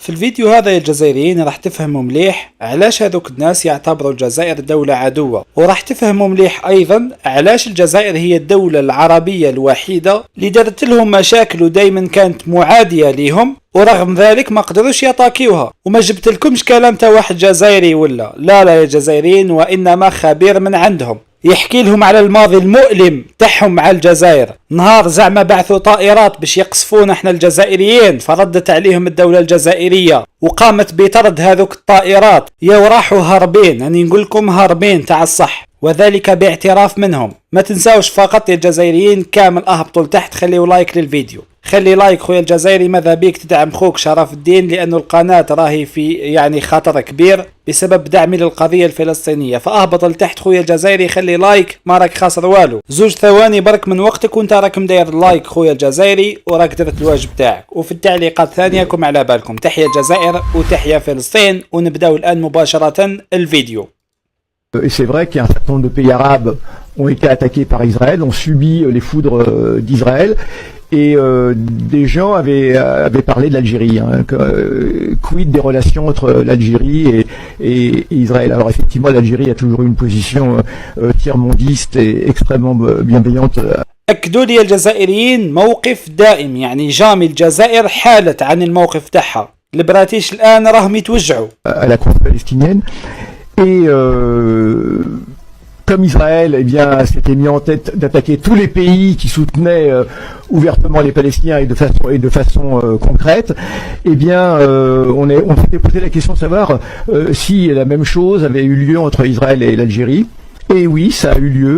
في الفيديو هذا يا الجزائريين راح تفهموا مليح علاش هذوك الناس يعتبروا الجزائر دولة عدوة، وراح تفهموا مليح ايضا علاش الجزائر هي الدولة العربية الوحيدة اللي دارت لهم مشاكل ودايما كانت معادية ليهم، ورغم ذلك ما قدروش يطاكيوها. وما جبت لكمش كلام تا واحد جزائري ولا لا يا جزائريين، وانما خبير من عندهم يحكي لهم على الماضي المؤلم تاعهم مع الجزائر. نهار زعما بعثوا طائرات باش يقصفونا احنا الجزائريين، فردت عليهم الدولة الجزائرية وقامت بطرد هذوك الطائرات، يا وراحوا هاربين، اني نقول لكم هاربين تاع الصح، وذلك باعتراف منهم. ما تنساوش فقط يا الجزائريين كامل اهبطوا لتحت، خليوا لايك للفيديو، خلي لايك خويا الجزائري، ماذا بيك تدعم خوك شرف الدين، لأنه القناة راهي في يعني خطر كبير بسبب دعمي للقضية الفلسطينية. فأهبط لتحت خويا الجزائري، خلي لايك، ما راك خاسر والو. 2 ثواني برك من وقتك وانت راك مداير اللايك خويا الجزائري، وراك درت الواجب تاعك. وفي التعليقات ثانيكم على بالكم. تحية الجزائر وتحية فلسطين، ونبداو الآن مباشرة الفيديو. Et c'est vrai qu'il y a un certain nombre de pays arabes ont été attaqués par Israël, ont subi les foudres d'Israël. Et des gens avaient parlé de l'Algérie, quid des relations entre l'Algérie et Israël. Alors effectivement, l'Algérie a toujours eu une position tiers-mondiste et extrêmement bienveillante. أكدوا لي الجزائريين موقف دائم، يعني جامي الجزائر حالت عن الموقف تاعها. البراتيش الآن راهم يتوجعوا à la cause palestinienne. Et comme Israël s'était mis en tête d'attaquer tous les pays qui soutenaient ouvertement les Palestiniens et de façon concrète, on s'était posé la question de savoir si la même chose avait eu lieu entre Israël et l'Algérie. Et oui, ça a eu lieu.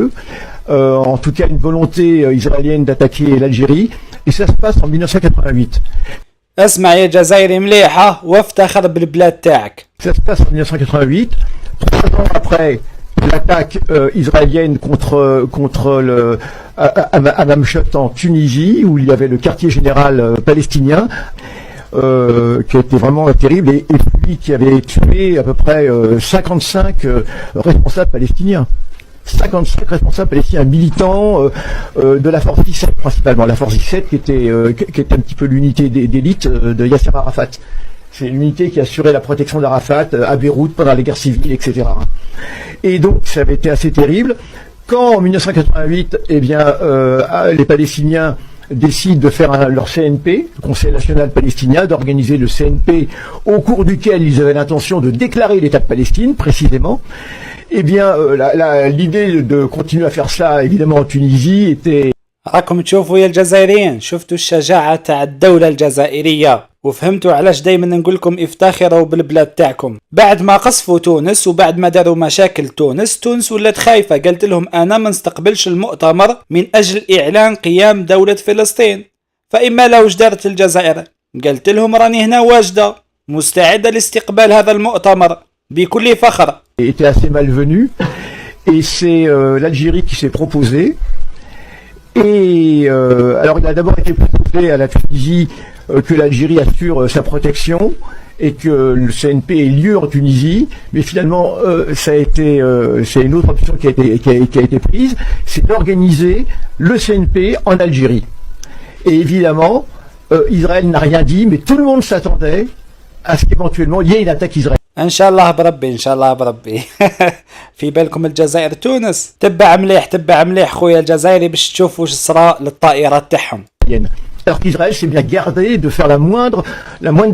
En tout cas, une volonté israélienne d'attaquer l'Algérie. Et ça se passe en 1988. اسمع يا جزائري مليحة وافتخر بالبلاد تاعك. Ça se passe en 1988, 3 ans après l'attaque israélienne contre le Hamamshot en Tunisie, où il y avait le quartier général palestinien, qui était vraiment terrible, et celui qui avait tué à peu près 55 responsables palestiniens. 55 responsables palestiniens militants de la force 17 principalement, la force 17 qui était un petit peu l'unité d'élite de Yasser Arafat. C'est l'unité qui assurait la protection d'Arafat à Beyrouth pendant les guerres civiles, etc. Et donc ça avait été assez terrible. Quand en 1988, les Palestiniens décident de faire leur CNP, le Conseil national palestinien, d'organiser le CNP au cours duquel ils avaient l'intention de déclarer l'État de Palestine, précisément. L'idée de continuer à faire ça, évidemment, en Tunisie, était... راكم تشوفوا يا الجزائريين، شفتوا الشجاعة تاع الدولة الجزائرية، وفهمتوا علاش دايما نقول لكم افتخروا بالبلاد تاعكم. بعد ما قصفوا تونس وبعد ما داروا مشاكل تونس ولات خايفة، قلت لهم انا ما نستقبلش المؤتمر من اجل اعلان قيام دولة فلسطين، فاما لو دارت الجزائر قلت لهم راني هنا واجدة مستعدة لاستقبال هذا المؤتمر بكل فخر. était assez malvenu, et c'est l'Algérie qui s'est proposée. Et alors il a d'abord été proposé à la Tunisie que l'Algérie assure sa protection et que le CNP ait lieu en Tunisie, mais finalement c'est une autre option qui a été prise, c'est d'organiser le CNP en Algérie. Et évidemment, Israël n'a rien dit, mais tout le monde s'attendait à ce qu'éventuellement il y ait une attaque israélienne. ان شاء الله بربي، ان شاء الله بربي. في بالكم الجزائر تونس، تبع مليح خويا الجزائري باش تشوف واش صرا للطائرات تاعهم. Alors qu'Israël s'est bien gardé de faire la moindre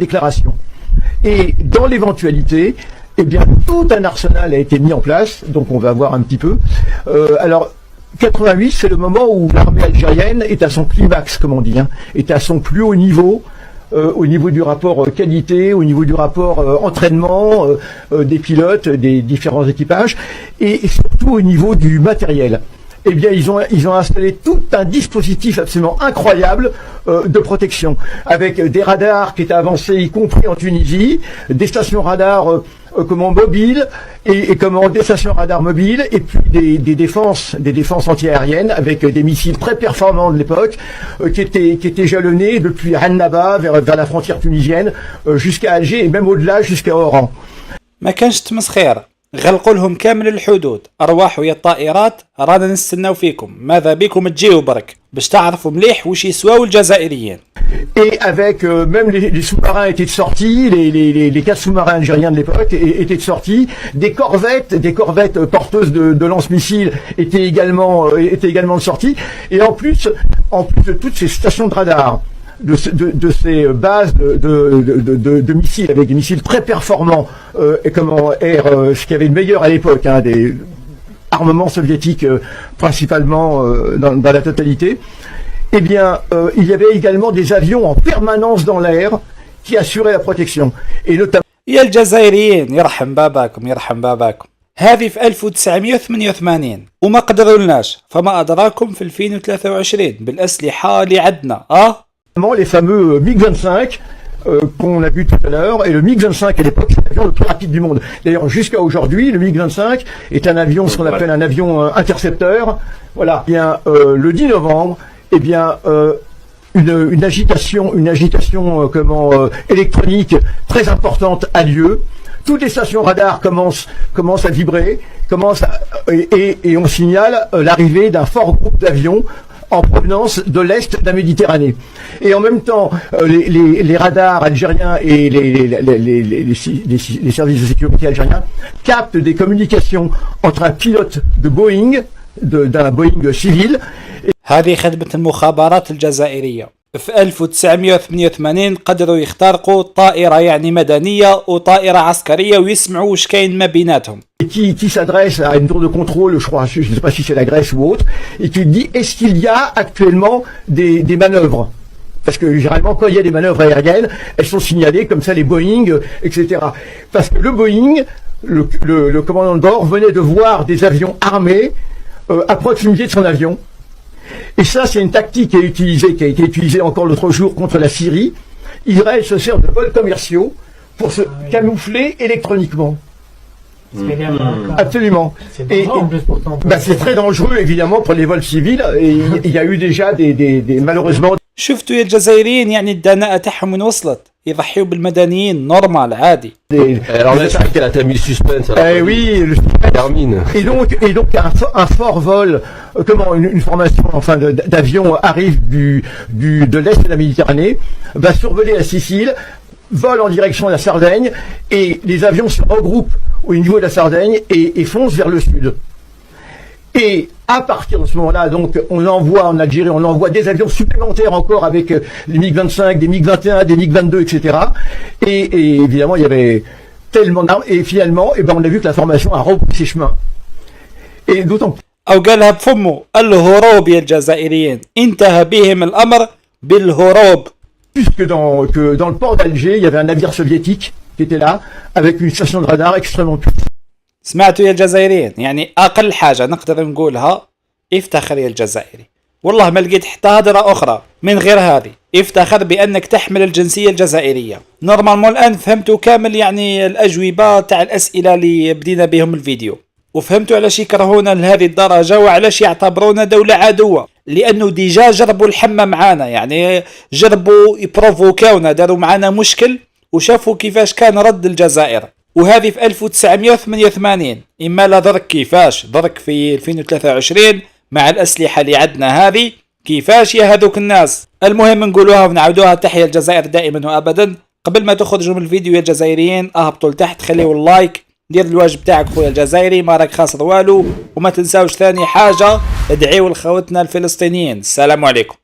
déclaration. Et dans l'éventualité, tout un arsenal a été mis en place, donc on va voir un petit peu. Alors 88, c'est le moment où l'armée algérienne est à son climax, comme on dit, est à son plus haut niveau. Au niveau du rapport qualité, au niveau du rapport entraînement des pilotes, des différents équipages, et surtout au niveau du matériel. Ils ont installé tout un dispositif absolument incroyable de protection, avec des radars qui étaient avancés, y compris en Tunisie, des stations radars mobiles des stations radars mobiles, et puis des défenses antiaériennes avec des missiles très performants de l'époque qui étaient jalonnés depuis Annaba vers la frontière tunisienne jusqu'à Alger et même au-delà jusqu'à Oran. ما كانش تمسخير، غلقوا لهم كامل الحدود، ارواحوا يا الطائرات رانا نستناو فيكم، ماذا بكم تجيوا برك. باش تعرفوا مليح وش يسواو الجزائريين. Et avec même les sous-marins étaient de sortie, les 4 sous-marins algériens de l'époque étaient de sortie, des corvettes porteuses de lance-missiles étaient également de sortie, et en plus de toutes ces stations de radar, de ces bases de missiles avec des missiles très performants, ce qui avait le meilleur à l'époque, hein, des armements soviétiques principalement dans la totalité. Eh bien, il y avait également des avions en permanence dans l'air qui assuraient la protection. Et notamment... يا الجزائريين يرحم باباكم يرحم باباكم. هذه في 1988 وما قدرولناش، فما أدراكم في 2023 بالأسلحة اللي عندنا. Les fameux MiG-25 qu'on a vu tout à l'heure, et le MiG-25 à l'époque c'est l'avion le plus rapide du monde. D'ailleurs jusqu'à aujourd'hui le MiG-25 est un avion, ce qu'on appelle un avion intercepteur. Voilà. Eh bien, le 10 novembre, eh bien, une agitation électronique très importante a lieu. Toutes les stations radar commencent à vibrer, et on signale l'arrivée d'un fort groupe d'avions en provenance de l'est de la Méditerranée. Et en même temps, les radars algériens et les services de sécurité algériens captent des communications entre un pilote de Boeing, d'un Boeing civil. هذه خدمة المخابرات الجزائرية. في 1988 قدروا يخترقوا طائرة يعني مدنية وطائرة عسكرية ويسمعوا وش كاين ما بيناتهم. Qui s'adresse à une tour de contrôle, je crois, je ne sais pas si c'est la Grèce ou autre, et qui dit est-ce qu'il y a actuellement des manœuvres? Parce que généralement, quand il y a des manœuvres aériennes, elles sont signalées comme ça, les Boeing, etc. Parce que le Boeing, le commandant de bord venait de voir des avions armés à proximité de son avion. Et ça, c'est une tactique qui a été utilisée encore l'autre jour contre la Syrie. Israël se sert de vols commerciaux pour se camoufler électroniquement. Absolument. C'est dangereux en plus pourtant. C'est très dangereux évidemment pour les vols civils, et il y a eu déjà des malheureusement. شفتوا يا الجزائريين يعني الدناءة تاعهم وين وصلت؟ يضحيوا بالمدنيين نورمال عادي. Alors là, c'est qu'elle a mis le suspense. Oui, le termine. Et donc un fort vol, une formation enfin d'avions arrive de l'est de la Méditerranée, va survoler la Sicile, vole en direction de la Sardaigne, et les avions se regroupent au niveau de la Sardaigne et foncent vers le sud. Et à partir de ce moment-là, donc, on envoie en Algérie, on envoie des avions supplémentaires encore avec les MiG-25, des MiG-21, des MiG-22, etc. Et évidemment, il y avait tellement d'armes. Et finalement, on a vu que la formation a repris ses chemins. Et d'autant plus. أو قالها بفمه الهروب يا الجزائريين، انتهى بهم الأمر بالهروب. Que dans le port d'Alger, il y avait un navire soviétique qui était là, avec une station de radar extrêmement puissante. سمعتوا يا الجزائريين؟ يعني أقل حاجة نقدر نقولها افتخر يا الجزائري، والله ما لقيت حتى هضرة أخرى من غير هذه. افتخر بأنك تحمل الجنسية الجزائرية. نورمالمون الآن فهمتوا كامل يعني الأجوبة تاع الأسئلة اللي بدينا بهم الفيديو، وفهمتوا علاش يكرهونا لهذه الدرجة وعلاش يعتبرونا دولة عدوة، لأنه ديجا جربوا الحمى معانا، يعني جربوا يبروفوكاونا، داروا معانا مشكل وشافوا كيفاش كان رد الجزائر. وهذه في 1988، إما لا درك كيفاش درك في 2023 مع الأسلحة اللي عندنا هذه، كيفاش يا هذوك الناس. المهم نقولوها ونعودوها، تحية الجزائر دائما وأبدا. قبل ما تخرجوا من الفيديو يا الجزائريين اهبطوا لتحت، خليوا اللايك، دير الواجب تاعك خويا الجزائري، ما راك خاسر والو. وما تنساوش ثاني حاجة، ادعيوا لخوتنا الفلسطينيين. السلام عليكم.